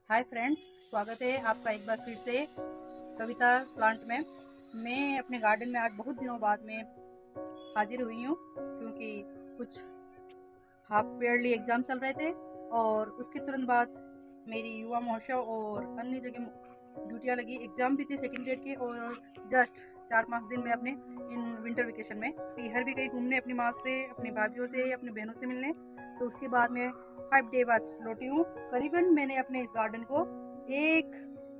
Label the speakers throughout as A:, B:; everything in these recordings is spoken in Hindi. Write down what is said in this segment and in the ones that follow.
A: हाय फ्रेंड्स, स्वागत है आपका एक बार फिर से कविता प्लांट में। मैं अपने गार्डन में आज बहुत दिनों बाद में हाजिर हुई हूँ, क्योंकि कुछ हाफ ईयरली एग्ज़ाम चल रहे थे और उसके तुरंत बाद मेरी युवा महोत्सव और अन्य जगह ड्यूटियाँ लगी। एग्ज़ाम भी थे सेकेंड ग्रेड के और जस्ट 4-5 दिन में अपने इन विंटर वेकेशन में पीहर भी गई घूमने, अपनी माँ से, अपनी भाभीयों से, अपनी बहनों से मिलने। तो उसके बाद में 5 डे बाद लौटी हूँ। करीबन मैंने अपने इस गार्डन को 1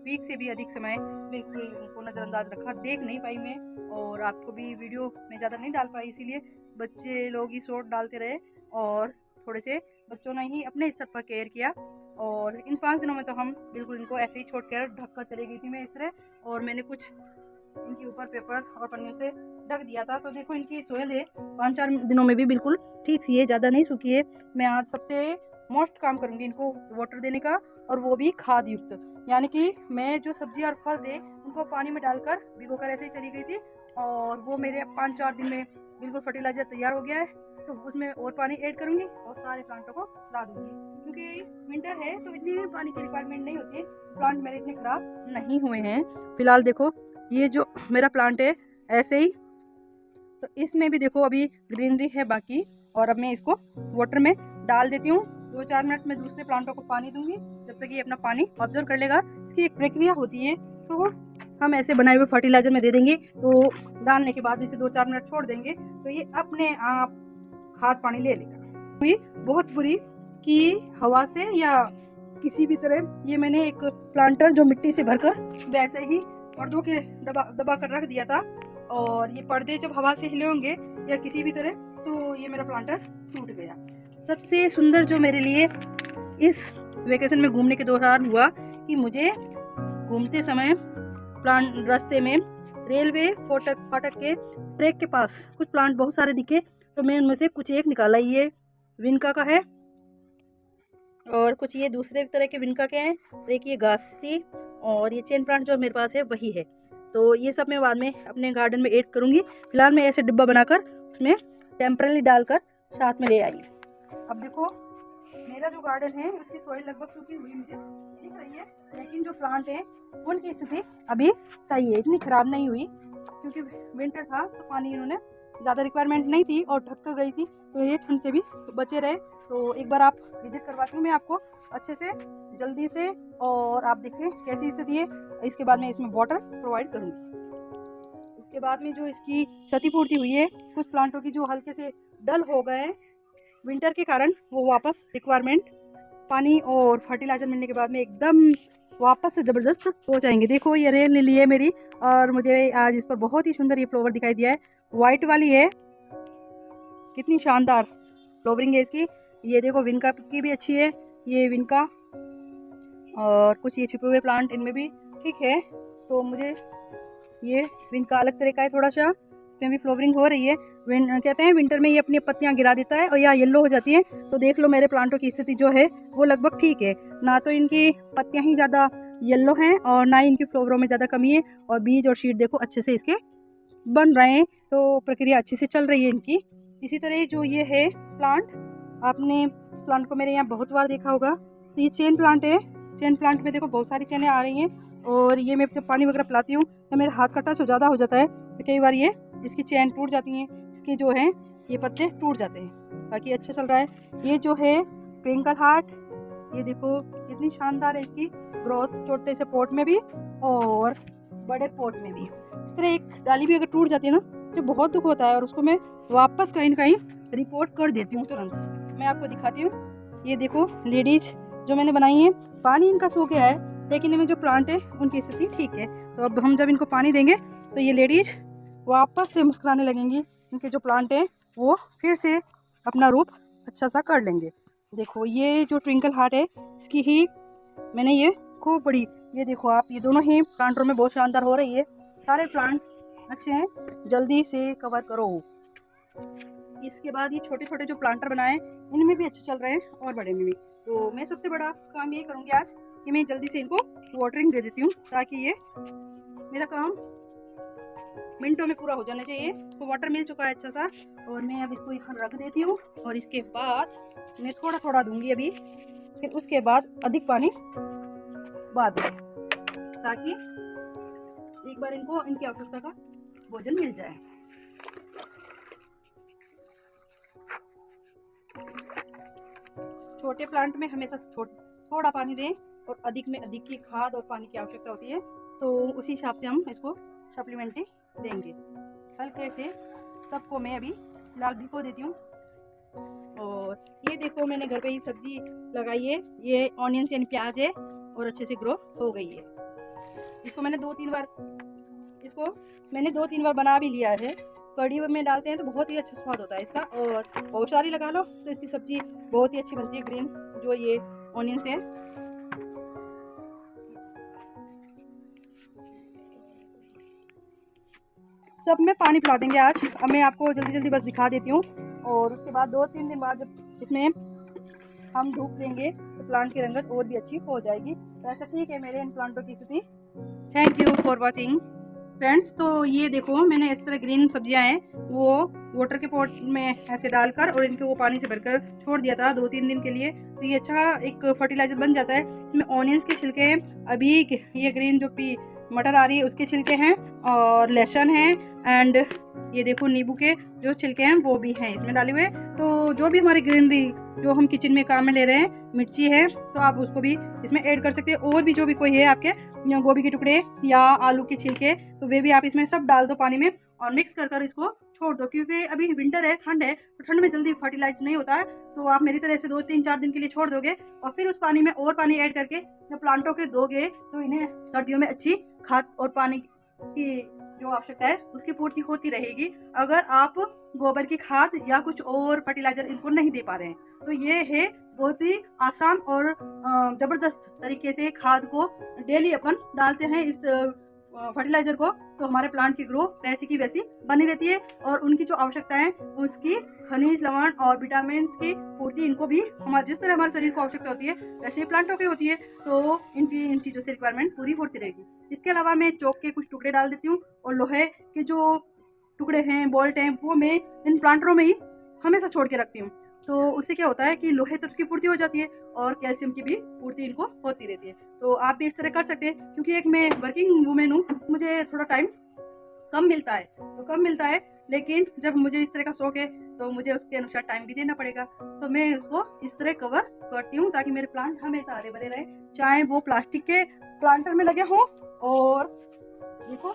A: वीक से भी अधिक समय बिल्कुल उनको नज़रअंदाज रखा, देख नहीं पाई मैं, और आपको भी वीडियो में ज़्यादा नहीं डाल पाई, इसीलिए बच्चे लोग ही शॉर्ट डालते रहे और थोड़े से बच्चों ने ही अपने स्तर पर केयर किया। और इन 5 दिनों में तो हम बिल्कुल इनको ऐसे ही छोड़ कर ढक कर चली गई थी मैं इस तरह, और मैंने कुछ इनके ऊपर पेपर और पन्नियों से ढक दिया था। तो देखो इनकी सोयल है 5-4 दिनों में भी बिल्कुल ठीक सी है, ज़्यादा नहीं सूखी है। मैं आज सबसे मोस्ट काम करूँगी इनको वाटर देने का, और वो भी खाद युक्त, यानी कि मैं जो सब्जी और फल थे उनको पानी में डालकर भिगोकर ऐसे ही चली गई थी, और वो मेरे 5-4 दिन में बिल्कुल फर्टिलाइजर तैयार हो गया है। तो उसमें और पानी ऐड करूँगी और सारे प्लांटों को ला दूँगी, क्योंकि विंटर है तो इतनी पानी की रिक्वायरमेंट नहीं होती है। प्लांट मेरे इतने ख़राब नहीं हुए हैं फिलहाल। देखो ये जो मेरा प्लांट है ऐसे ही, तो इसमें भी देखो अभी ग्रीनरी है बाकी, और अब मैं इसको वाटर में डाल देती हूँ। 2-4 मिनट में दूसरे प्लांटों को पानी दूंगी, जब तक ये अपना पानी ऑब्जर्व कर लेगा। इसकी एक प्रक्रिया होती है, तो हम ऐसे बनाए हुए फर्टिलाइजर में दे देंगे, तो डालने के बाद इसे 2-4 मिनट छोड़ देंगे तो ये अपने आप खाद पानी ले लेगा। हुई बहुत बुरी कि हवा से या किसी भी तरह ये मैंने एक प्लांटर जो मिट्टी से भरकर वैसे ही पर्दों के दबा कर रख दिया था, और ये पर्दे जब हवा से हिले होंगे या किसी भी तरह, तो ये मेरा प्लांटर टूट गया। सबसे सुंदर जो मेरे लिए इस वेकेशन में घूमने के दौरान हुआ कि मुझे घूमते समय प्लांट रास्ते में रेलवे फाटक के ट्रैक के पास कुछ प्लांट बहुत सारे दिखे, तो मैं उनमें से कुछ एक निकाला। ये विनका का है और कुछ ये दूसरे तरह के विनका के हैं, और एक ये घासी, और ये चेन प्लांट जो मेरे पास है वही है। तो ये सब मैं बाद में अपने गार्डन में ऐड करूँगी। फिलहाल मैं ऐसे डिब्बा बनाकर उसमें टेम्पररी डालकर साथ में ले आई। अब देखो मेरा जो गार्डन है उसकी सॉइल लगभग सूखी हुई मुझे दिख रही है, लेकिन जो प्लांट है उनकी स्थिति अभी सही है, इतनी खराब नहीं हुई, क्योंकि विंटर था तो पानी इन्होंने ज़्यादा रिक्वायरमेंट नहीं थी और ढक कर गई थी, तो ये ठंड से भी बचे रहे। तो एक बार आप विजिट करवाती हूँ मैं आपको अच्छे से, जल्दी से, और आप देखें कैसी स्थिति है। इसके बाद मैं इसमें वाटर प्रोवाइड करूँगी। इसके बाद में जो इसकी क्षतिपूर्ति हुई है, कुछ प्लांटों की जो हल्के से डल हो गए विंटर के कारण, वो वापस रिक्वायरमेंट पानी और फर्टिलाइजर मिलने के बाद में एकदम वापस से ज़बरदस्त हो जाएंगे। देखो ये रेल लिली है मेरी, और मुझे आज इस पर बहुत ही सुंदर ये फ्लावर दिखाई दिया है। वाइट वाली है, कितनी शानदार फ्लावरिंग है इसकी। ये देखो विनका की भी अच्छी है, ये विनका, और कुछ ये छिपे हुए प्लांट इनमें भी ठीक है। तो मुझे ये विनका अलग तरह का है थोड़ा सा, इसमें भी फ्लावरिंग हो रही है। कहते हैं विंटर में ये अपनी पत्तियां गिरा देता है और या येलो हो जाती है। तो देख लो मेरे प्लांटों की स्थिति जो है वो लगभग ठीक है, ना तो इनकी पत्तियां ही ज़्यादा येलो हैं और ना ही इनकी फ्लावरों में ज़्यादा कमी है, और बीज और शीट देखो अच्छे से इसके बन रहे हैं, तो प्रक्रिया अच्छे से चल रही है इनकी। इसी तरह जो ये है प्लांट, आपने इस प्लांट को मेरे यहाँ बहुत बार देखा होगा, तो ये चेन प्लांट है। चेन प्लांट में देखो बहुत सारी चेनें आ रही हैं, और ये मैं जब पानी वगैरह पिलाती हूँ तो मेरे हाथ का टच ज़्यादा हो जाता है, तो कई बार ये इसकी चेन टूट जाती हैं, इसके जो हैं ये पत्ते टूट जाते हैं। बाकी अच्छा चल रहा है। ये जो है ट्विंकल हार्ट, ये देखो कितनी शानदार है इसकी ग्रोथ, छोटे से पॉट में भी और बड़े पॉट में भी। इस तरह एक डाली भी अगर टूट जाती है ना, तो बहुत दुख होता है, और उसको मैं वापस कहीं ना कहीं रिपोर्ट कर देती हूँ तुरंत। मैं आपको दिखाती हूँ, ये देखो लेडीज जो मैंने बनाई है, पानी इनका सूख गया है, लेकिन इनमें जो प्लांट है उनकी स्थिति ठीक है। तो अब हम जब इनको पानी देंगे तो ये लेडीज वापस से मुस्कुराने लगेंगी, इनके जो प्लांट हैं वो फिर से अपना रूप अच्छा सा कर लेंगे। देखो ये जो ट्विंकल हार्ट है, इसकी ही मैंने ये खूब बड़ी, ये देखो आप, ये दोनों ही प्लांटों में बहुत शानदार हो रही है। सारे प्लांट अच्छे हैं, जल्दी से कवर करो। इसके बाद ये छोटे छोटे जो प्लांटर बनाए इनमें भी अच्छे चल रहे हैं और बड़े में भी। तो मैं सबसे बड़ा काम ये करूँगी आज कि मैं जल्दी से इनको वाटरिंग दे देती हूँ, ताकि ये मेरा काम मिनटों में पूरा हो जाना चाहिए। तो वाटर मिल चुका है अच्छा सा, और मैं अब इसको यहाँ रख देती हूँ, और इसके बाद मैं थोड़ा थोड़ा दूंगी अभी, फिर उसके बाद अधिक पानी बाद में, ताकि एक बार इनको इनकी आवश्यकता का भोजन मिल जाए। छोटे प्लांट में हमेशा थोड़ा पानी दें और अधिक में अधिक की खाद और पानी की आवश्यकता होती है, तो उसी हिसाब से हम इसको सप्लीमेंट्री देंगे। हल्के से सबको मैं अभी फिलहाल भिगो देती हूँ। और ये देखो मैंने घर पे ही सब्जी लगाई है, ये ऑनियंस यानी प्याज है और अच्छे से ग्रो हो गई है। इसको मैंने दो तीन बार बना भी लिया है। कढ़ी में डालते हैं तो बहुत ही अच्छा स्वाद होता है इसका, और बहुत सारी लगा लो तो इसकी सब्जी बहुत ही अच्छी बनती है। ग्रीन जो ये ऑनियंस है, सब में पानी पिला देंगे आज। अब मैं आपको जल्दी जल्दी बस दिखा देती हूँ, और उसके बाद 2-3 दिन बाद जब इसमें हम धूप देंगे तो प्लांट की रंगत और भी अच्छी हो जाएगी। तो ऐसा ठीक है मेरे इन प्लांटों की स्थिति। Thank you for watching friends. तो ये देखो मैंने इस तरह ग्रीन सब्जियां हैं वो वाटर के पॉट में ऐसे डालकर और इनको वो पानी से भरकर छोड़ दिया था 2-3 दिन के लिए। तो ये अच्छा एक फर्टिलाइजर बन जाता है। इसमें ऑनियंस के छिलके हैं, अभी ये ग्रीन जो मटर आ रही है उसके छिलके हैं, और लहसुन है, एंड ये देखो नींबू के जो छिलके हैं वो भी हैं इसमें डाले हुए। तो जो भी हमारी ग्रीनरी जो हम किचन में काम में ले रहे हैं, मिर्ची है तो आप उसको भी इसमें ऐड कर सकते हैं। और भी जो भी कोई है आपके गोभी के टुकड़े या आलू के छिलके, तो वे भी आप इसमें सब डाल दो पानी में और मिक्स कर इसको छोड़ दो। क्योंकि अभी विंटर है, ठंड है, तो ठंड में जल्दी फर्टिलाइज नहीं होता है। तो आप मेरी तरह से 2-3-4 दिन के लिए छोड़ दोगे और फिर उस पानी में और पानी ऐड करके जब प्लांटों के दोगे तो इन्हें सर्दियों में अच्छी खाद और पानी की जो आवश्यकता है उसकी पूर्ति होती रहेगी। अगर आप गोबर की खाद या कुछ और फर्टिलाइजर इनको नहीं दे पा रहे हैं, तो ये है बहुत ही आसान और जबरदस्त तरीके से खाद को डेली अपन डालते हैं इस फर्टिलाइजर को, तो हमारे प्लांट की ग्रो वैसी की वैसी बनी रहती है। और उनकी जो आवश्यकता है उसकी खनिज लवण और विटामिन की पूर्ति इनको भी जिस तरह हमारे शरीर को आवश्यकता होती है वैसे ही प्लांटों की होती है। तो इनकी इन चीज़ों से रिक्वायरमेंट पूरी होती रहेगी। इसके अलावा मैं चौक के कुछ टुकड़े डाल देती हूँ, और लोहे के जो टुकड़े हैं, बोल्ट हैं, वो मैं इन प्लांटरों में ही हमेशा छोड़ के रखती हूँ। तो उससे क्या होता है कि लोहे तत्व की पूर्ति हो जाती है और कैल्शियम की भी पूर्ति इनको होती रहती है। तो आप भी इस तरह कर सकते हैं। क्योंकि एक मैं वर्किंग वूमेन हूँ, मुझे थोड़ा टाइम कम मिलता है, लेकिन जब मुझे इस तरह का शौक है तो मुझे उसके अनुसार टाइम भी देना पड़ेगा। तो मैं उसको इस तरह कवर करती हूँ ताकि मेरे प्लांट हमेशा हरे भरे रहे, चाहे वो प्लास्टिक के प्लांटर में लगे हों, और देखो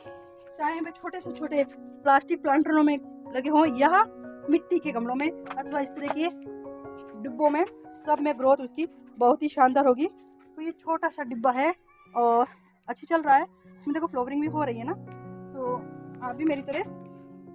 A: चाहे वे छोटे से छोटे प्लास्टिक प्लांटरों में लगे हों या मिट्टी के गमलों में अथवा इस तरह के डिब्बों में, सब में ग्रोथ उसकी बहुत ही शानदार होगी। तो ये छोटा सा डिब्बा है और अच्छी चल रहा है, इसमें देखो फ्लावरिंग भी हो रही है ना। तो आप भी मेरी तरह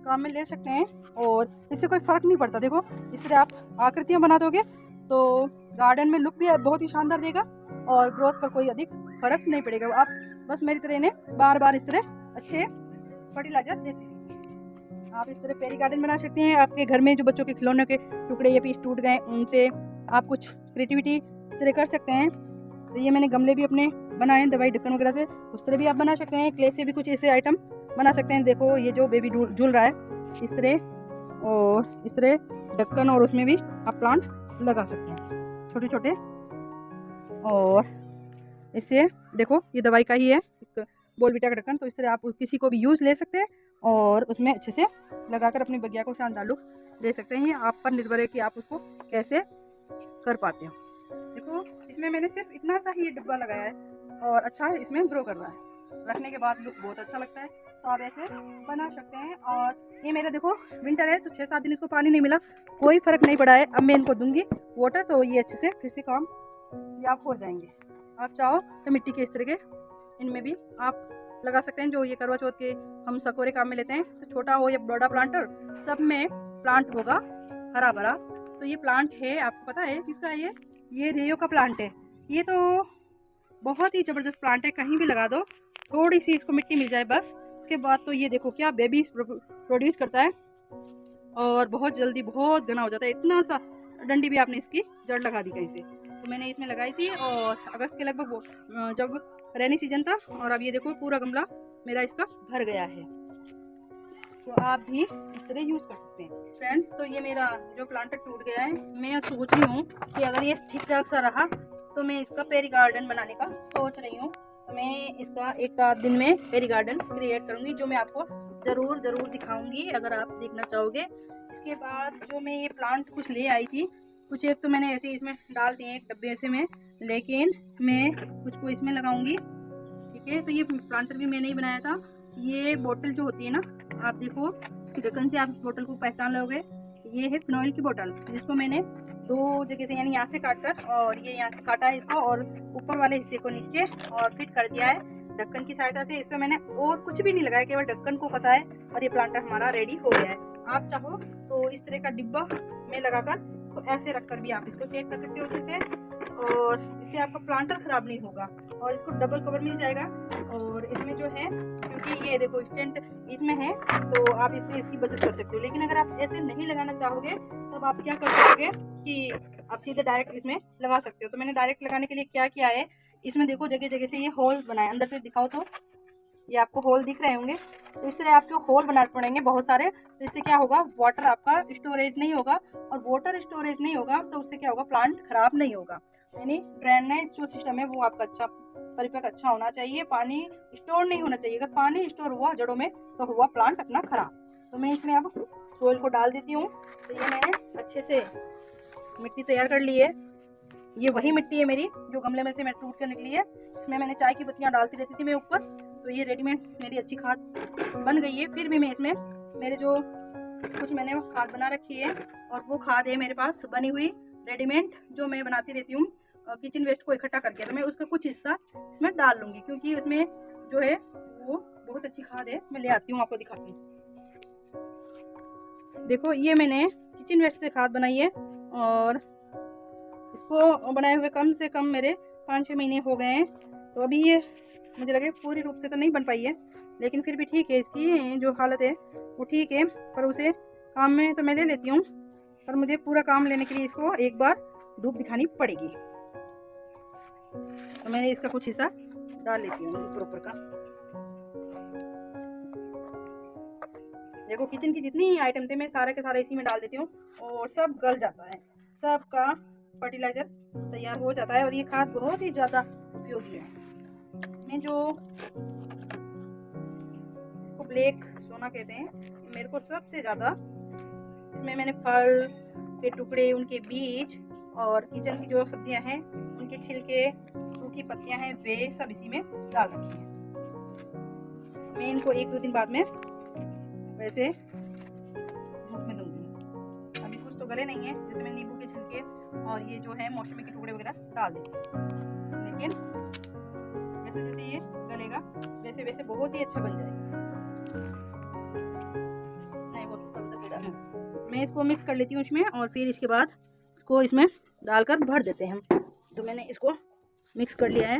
A: काम में ले सकते हैं और इससे कोई फ़र्क नहीं पड़ता। देखो इस तरह आप आकृतियाँ बना दोगे तो गार्डन में लुक भी बहुत ही शानदार देगा और ग्रोथ पर कोई अधिक फर्क नहीं पड़ेगा। आप बस मेरी तरह इन्हें बार बार इस तरह अच्छे फर्टिलाइजर देते हैं। आप इस तरह पेरी गार्डन बना सकते हैं। आपके घर में जो बच्चों के खिलौनों के टुकड़े या पीस टूट गए, उनसे आप कुछ क्रिएटिविटी इस तरह कर सकते हैं। तो ये मैंने गमले भी अपने बनाए हैं दवाई ढक्कन वगैरह से, उस तरह भी आप बना सकते हैं। क्ले से भी कुछ ऐसे आइटम बना सकते हैं। देखो ये जो बेबी झूल रहा है इस तरह, और इस तरह ढक्कन, और उसमें भी आप प्लांट लगा सकते हैं छोटे छोटे। और इससे देखो ये दवाई का ही है, बोलविटा का ढक्कन। तो इस तरह आप किसी को भी यूज़ ले सकते हैं और उसमें अच्छे से लगाकर अपनी बगिया को शानदार लुक दे सकते हैं। ये आप पर निर्भर है कि आप उसको कैसे कर पाते हो। देखो इसमें मैंने सिर्फ इतना सा ही डिब्बा लगाया है और अच्छा इसमें ग्रो कर रहा है। रखने के बाद लुक बहुत अच्छा लगता है। तो आप ऐसे बना सकते हैं। और ये मेरा देखो विंटर है तो 6-7 दिन इसको पानी नहीं मिला, कोई फ़र्क नहीं पड़ा है। अब मैं इनको दूंगी वाटर, तो ये अच्छे से फिर से काम ये आप हो जाएंगे। आप चाहो तो मिट्टी के इस तरह के इनमें भी आप लगा सकते हैं। जो ये करवा चौथ के हम सकोरे काम में लेते हैं, तो छोटा हो या बड़ा प्लांटर, सब में प्लांट होगा हरा भरा। तो ये प्लांट है, आपको पता है किसका है? ये रेयो का प्लांट है। ये तो बहुत ही ज़बरदस्त प्लांट है, कहीं भी लगा दो, थोड़ी सी इसको मिट्टी मिल जाए बस। उसके बाद तो ये देखो क्या बेबीज प्रोड्यूस करता है और बहुत जल्दी बहुत घना हो जाता है। इतना सा डंडी भी आपने इसकी जड़ लगा दी कहीं से। तो मैंने इसमें लगाई थी और अगस्त के लगभग जब रेनी सीजन था, और अब ये देखो पूरा गमला मेरा इसका भर गया है। तो आप भी इस तरह यूज़ कर सकते हैं फ्रेंड्स। तो ये मेरा जो प्लांटर टूट गया है, मैं सोच रही हूँ कि अगर ये ठीक ठाक सा रहा तो मैं इसका पेरी गार्डन बनाने का सोच रही हूँ। तो मैं इसका एक आध दिन में पेरी गार्डन क्रिएट करूँगी, जो मैं आपको ज़रूर दिखाऊंगी अगर आप देखना चाहोगे। इसके बाद जो मैं ये प्लांट कुछ ले आई थी, कुछ एक तो मैंने ऐसे इसमें डाल दिए एक डब्बे से में, लेकिन मैं कुछ को इसमें लगाऊंगी। ठीक है, तो ये प्लांटर भी मैंने ही बनाया था। ये बोतल जो होती है ना, आप देखो इसके ढक्कन से आप इस बोतल को पहचान लोगे। ये है फिनॉइल की बोतल, जिसको मैंने दो जगह से, यानी यहाँ से काट कर और ये यहाँ से काटा है इसको, और ऊपर वाले हिस्से को नीचे और फिट कर दिया है ढक्कन की सहायता से। इस पर मैंने और कुछ भी नहीं लगाया, केवल ढक्कन को कसा है और ये प्लांटर हमारा रेडी हो गया है। आप चाहो तो इस तरह का डिब्बा में लगाकर इसको ऐसे रखकर भी आप इसको सेट कर सकते हो अच्छे से, और इससे आपका प्लांटर खराब नहीं होगा और इसको डबल कवर मिल जाएगा। और इसमें जो है, क्योंकि ये देखो स्टैंड इसमें है, तो आप इससे इसकी बचत कर सकते हो। लेकिन अगर आप ऐसे नहीं लगाना चाहोगे तब आप क्या कर सकोगे कि आप सीधे डायरेक्ट इसमें लगा सकते हो। तो मैंने डायरेक्ट लगाने के लिए क्या किया है, इसमें देखो जगह जगह से ये होल बनाए, अंदर से दिखाओ तो ये आपको होल दिख रहे होंगे। तो इस तरह आपको होल बनाने पड़ेंगे बहुत सारे। तो इससे क्या होगा, वाटर आपका स्टोरेज नहीं होगा, और वाटर स्टोरेज नहीं होगा तो उससे क्या होगा, प्लांट खराब नहीं होगा। यानी ड्रेनेज जो सिस्टम है वो आपका अच्छा परिपक्व अच्छा होना चाहिए, पानी स्टोर नहीं होना चाहिए। अगर पानी स्टोर हुआ जड़ों में तो हुआ प्लांट अपना खराब। तो मैं इसमें अब सोइल को डाल देती हूँ। तो ये मैंने अच्छे से मिट्टी तैयार कर ली है। ये वही मिट्टी है मेरी जो गमले में से मैं टूट कर निकली है। इसमें मैंने चाय की पत्तियाँ डालती रहती थी मैं ऊपर, तो ये रेडीमेड मेरी अच्छी खाद बन गई है। फिर भी मैं इसमें मेरे जो कुछ मैंने खाद बना रखी है, और वो खाद है मेरे पास बनी हुई रेडीमेड, जो मैं बनाती रहती हूँ किचन वेस्ट को इकट्ठा करके। तो मैं उसका कुछ हिस्सा इसमें डाल लूँगी, क्योंकि उसमें जो है वो बहुत अच्छी खाद है। मैं ले आती हूँ, आपको दिखाती हूँ। देखो ये मैंने किचन वेस्ट से खाद बनाई है, और इसको बनाए हुए कम से कम मेरे 5-6 महीने हो गए हैं। तो अभी ये मुझे लगे पूरी रूप से तो नहीं बन पाई है, लेकिन फिर भी ठीक है, इसकी जो हालत है वो ठीक है। पर उसे काम में तो मैं ले लेती हूँ, पर मुझे पूरा काम लेने के लिए इसको एक बार धूप दिखानी पड़ेगी। तो मैंने इसका कुछ हिस्सा डाल लेती हूँ ऊपर का। देखो किचन की जितनी आइटम थे मैं सारे के सारे इसी में डाल देती हूँ, और सब गल जाता है, सबका फर्टिलाइजर तैयार हो जाता है। और ये खाद बहुत ही ज़्यादा उपयोगी है। इसमें जो इसको ब्लैक सोना कहते हैं, मेरे को सबसे ज़्यादा इसमें मैंने फल के टुकड़े, उनके बीज, और किचन की जो सब्जियां हैं उनके छिलके, सूखी पत्तियां हैं, वे सब इसी में डाल रखी हैं। मैं इनको 1-2 दिन बाद में वैसे धूप में दूंगी। अभी कुछ तो गले नहीं है, जैसे मैं नींबू के छिलके और ये जो है मौसमी के टुकड़े वगैरह डाल देती हूँ। लेकिन जैसे जैसे ये गलेगा वैसे वैसे बहुत ही अच्छा बन जाएगा। नहीं वो तो मैं इसको मिक्स कर लेती हूँ इसमें, और फिर इसके बाद इसको इसमें डालकर भर देते हैं हम। तो मैंने इसको मिक्स कर लिया है।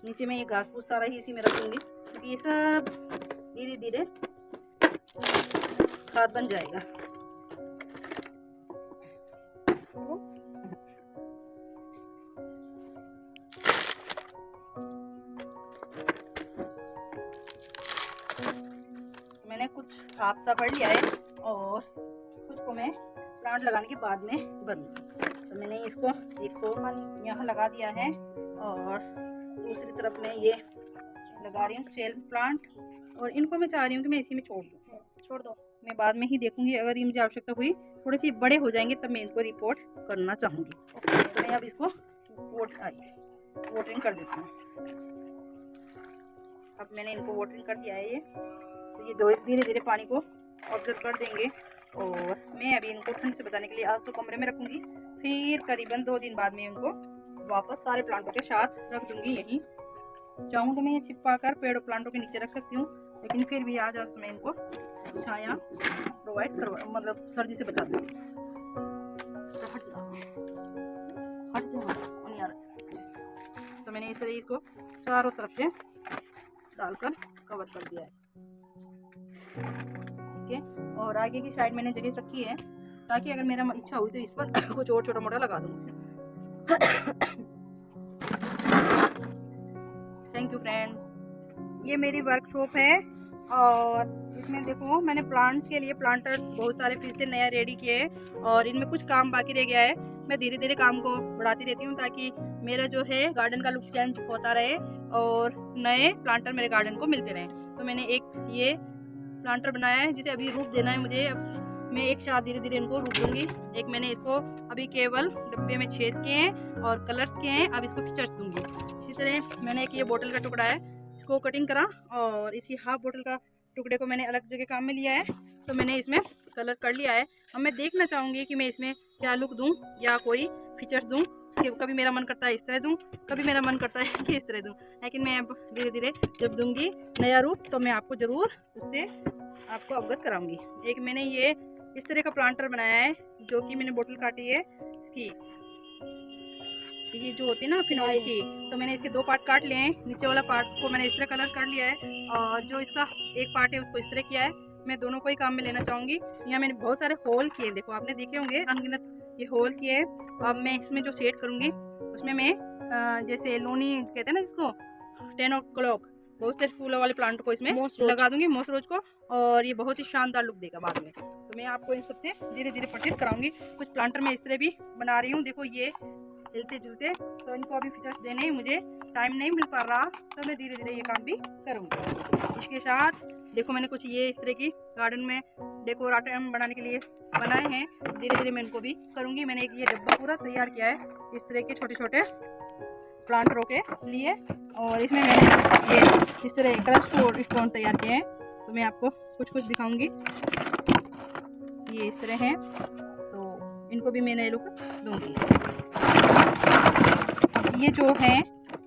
A: नीचे में ये घास फूस सारा ही इसी में रख दूंगी, क्योंकि ये सब धीरे धीरे खाद बन जाएगा। मैंने कुछ हाफ सा भर लिया है, और कुछ को मैं प्लांट लगाने के बाद में भरूंगी। तो मैंने इसको एक को यहाँ लगा दिया है, और दूसरी तरफ में ये लगा रही हूँ सेल प्लांट, और इनको मैं चाह रही हूँ कि मैं इसी में छोड़ दो। मैं बाद में ही देखूंगी, अगर ये मुझे आवश्यकता हुई थोड़े से बड़े हो जाएंगे तब मैं इनको रिपोर्ट करना चाहूँगी। तो मैं अब इसको वोटरिंग कर देती हूँ। अब मैंने इनको वोटरिंग कर दिया है ये, तो ये धीरे धीरे पानी को ऑब्जर्व कर देंगे। और मैं अभी इनको ठंड से बचाने के लिए आज तो कमरे में रखूँगी, फिर करीबन 2 दिन बाद में इनको वापस सारे प्लांटों के साथ रख दूँगी। यहीं चाहूँ तो मैं ये छिपा कर पेड़ प्लांटों के नीचे रख सकती हूँ, लेकिन फिर भी आज तो मैं इनको छाया प्रोवाइड करवा, मतलब सर्दी से बचा दूँगी। तो मैंने इस तरह इसको चारों तरफ से डालकर कवर कर दिया है। ठीक है, और आगे की साइड मैंने जगह रखी है ताकि अगर मेरा इच्छा हुई तो इस पर कुछ और छोटा मोटा लगा दूँगी। Thank you friend. ये मेरी वर्कशॉप है और इसमें देखो मैंने प्लांट्स के लिए प्लांटर्स बहुत सारे फिर से नया रेडी किए हैं और इनमें कुछ काम बाकी रह गया है। मैं धीरे धीरे काम को बढ़ाती रहती हूँ ताकि मेरा जो है गार्डन का लुक चेंज होता रहे और नए प्लांटर मेरे गार्डन को मिलते रहें। तो मैंने एक ये प्लांटर बनाया है जिसे अभी रूप देना है मुझे। मैं एक साथ धीरे धीरे इनको रूप दूंगी। एक मैंने इसको अभी केवल डब्बे में छेद किए हैं और कलर्स किए हैं, अब इसको फिचर्स दूंगी। इसी तरह मैंने एक ये बोतल का टुकड़ा है, इसको कटिंग करा और इसी हाफ बोतल का टुकड़े को मैंने अलग जगह काम में लिया है। तो मैंने इसमें कलर कर लिया है। अब मैं देखना चाहूँगी कि मैं इसमें क्या लुक दूँ या कोई फीचर्स दूँ। कभी मेरा मन करता है इस तरह दूँ, कभी मेरा मन करता है कि इस तरह दूँ, लेकिन मैं अब धीरे धीरे जब दूँगी नया रूप तो मैं आपको ज़रूर उससे आपको अवगत कराऊंगी। एक मैंने ये इस तरह का प्लांटर बनाया है जो कि मैंने बोतल काटी है इसकी, ये जो होती है ना फिनॉल की, तो मैंने इसके 2 पार्ट काट लिए हैं। नीचे वाला पार्ट को मैंने इस तरह कलर कर लिया है और जो इसका एक पार्ट है उसको इस तरह किया है। मैं दोनों को ही काम में लेना चाहूँगी। यहाँ मैंने बहुत सारे होल किए, देखो आपने देखे होंगे अनगिनत ये होल किए हैं। अब मैं इसमें जो सेट करूँगी उसमें मैं जैसे लोनी कहते हैं ना जिसको 10 o'clock, बहुत से फूलों वाले प्लांट को इसमें लगा दूंगी, मोस रोज को, और ये बहुत ही शानदार लुक देगा बाद में। तो मैं आपको इन सबसे धीरे धीरे परिचित कराऊंगी। कुछ प्लांटर मैं इस तरह भी बना रही हूँ, देखो ये हिलते जुलते, तो इनको अभी फीचर्स देने मुझे टाइम नहीं मिल पा रहा, तो मैं धीरे धीरे ये काम भी करूँगी। इसके साथ देखो मैंने कुछ ये इस तरह की गार्डन में डेकोरेटम बनाने के लिए बनाए हैं, धीरे धीरे मैं इनको भी करूँगी। मैंने एक ये डब्बा पूरा तैयार किया है इस तरह के छोटे छोटे प्लांटरों के लिए, और इसमें मैंने ये इस तरह कलरफुल स्टोन तैयार किए हैं। तो मैं आपको कुछ कुछ दिखाऊंगी, ये इस तरह हैं, तो इनको भी मैं नए लुक दूंगी। ये जो हैं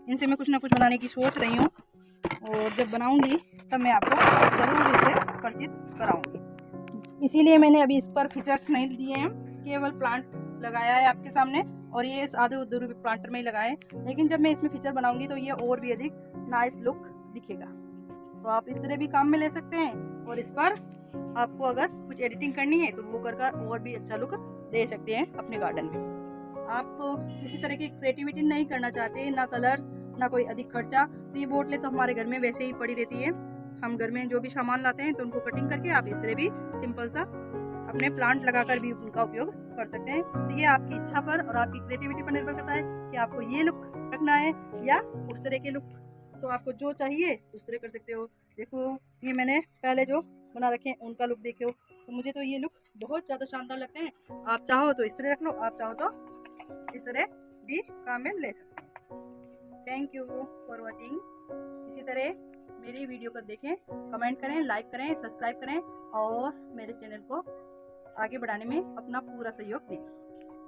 A: इनसे मैं कुछ ना कुछ बनाने की सोच रही हूँ और जब बनाऊंगी तब मैं आपको ज़रूर इसे परिचित कराऊंगी। इसीलिए मैंने अभी इस पर फीचर्स नहीं दिए हैं, केवल प्लांट लगाया है आपके सामने और ये इस आधे अधूरे प्लांटर में ही लगाए। लेकिन जब मैं इसमें फीचर बनाऊंगी तो ये और भी अधिक नाइस लुक दिखेगा। तो आप इस तरह भी काम में ले सकते हैं और इस पर आपको अगर कुछ एडिटिंग करनी है तो वो कर और भी अच्छा लुक दे सकते हैं अपने गार्डन में। आप किसी तरह की क्रिएटिविटी नहीं करना चाहते, ना कलर्स ना कोई अधिक खर्चा, तो ये बोतलें तो हमारे घर में वैसे ही पड़ी रहती है। हम घर में जो भी सामान लाते हैं तो उनको कटिंग करके आप इस तरह भी सिंपल सा अपने प्लांट लगाकर भी उनका उपयोग कर सकते हैं। तो ये आपकी इच्छा पर और आपकी क्रिएटिविटी पर निर्भर करता है कि आपको ये लुक रखना है या उस तरह के लुक। तो आपको जो चाहिए उस तरह कर सकते हो। देखो ये मैंने पहले जो बना रखे हैं उनका लुक देखो, तो मुझे तो ये लुक बहुत ज़्यादा शानदार लगते हैं। आप चाहो तो इस तरह रख लो, आप चाहो तो इस तरह भी काम में ले सकते हैं। Thank you for watching. इसी तरह मेरी वीडियो को देखें, कमेंट करें, लाइक करें, सब्सक्राइब करें और मेरे चैनल को आगे बढ़ाने में अपना पूरा सहयोग दें।